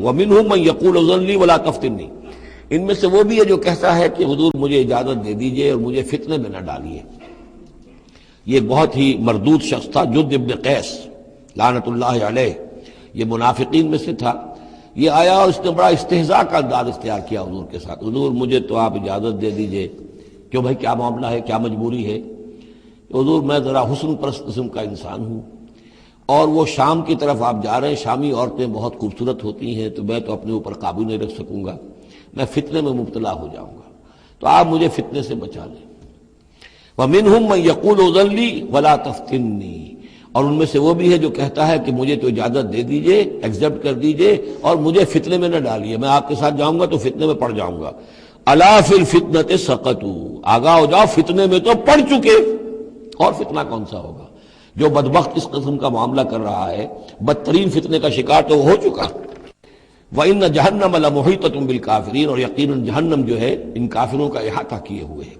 وَمِنْهُمْ مَنْ يَقُولُ ائْذَنْ لِي وَلَا تَفْتِنِّي، ان میں سے وہ بھی ہے جو کہتا ہے کہ حضور مجھے اجازت دے دیجئے اور مجھے فتنے میں نہ ڈالیے۔ یہ بہت ہی مردود شخص تھا، جد ابن قیس لعنت اللہ علیہ، یہ منافقین میں سے تھا۔ یہ آیا اور اس نے بڑا استہزاء کا انداز اختیار کیا حضور کے ساتھ، حضور مجھے تو آپ اجازت دے دیجئے۔ کیوں بھائی، کیا معاملہ ہے، کیا مجبوری ہے؟ حضور میں ذرا حسن پرست قسم کا انسان ہوں، اور وہ شام کی طرف آپ جا رہے ہیں، شامی عورتیں بہت خوبصورت ہوتی ہیں، تو میں تو اپنے اوپر قابو نہیں رکھ سکوں گا، میں فتنے میں مبتلا ہو جاؤں گا، تو آپ مجھے فتنے سے بچا لیں۔ وَمِنْهُمْ مَنْ يَقُولُ ائْذَنْ لِي وَلَا تَفْتِنِّي، اور ان میں سے وہ بھی ہے جو کہتا ہے کہ مجھے تو اجازت دے دیجئے، ایکسیپٹ کر دیجئے، اور مجھے فتنے میں نہ ڈالیے، میں آپ کے ساتھ جاؤں گا تو فتنے میں پڑ جاؤں گا۔ أَلَا فِي الْفِتْنَةِ سَقَطُوا، آگاہ ہو جاؤ، فتنے میں تو پڑ چکے، اور فتنہ کون سا ہوگا؟ جو بدبخت اس قسم کا معاملہ کر رہا ہے، بدترین فتنے کا شکار تو ہو چکا۔ وَإِنَّ جَهَنَّمَ لَمُحِيطَةٌ بِالْكَافِرِينَ، اور یقیناً جہنم جو ہے ان کافروں کا احاطہ کیے ہوئے ہے۔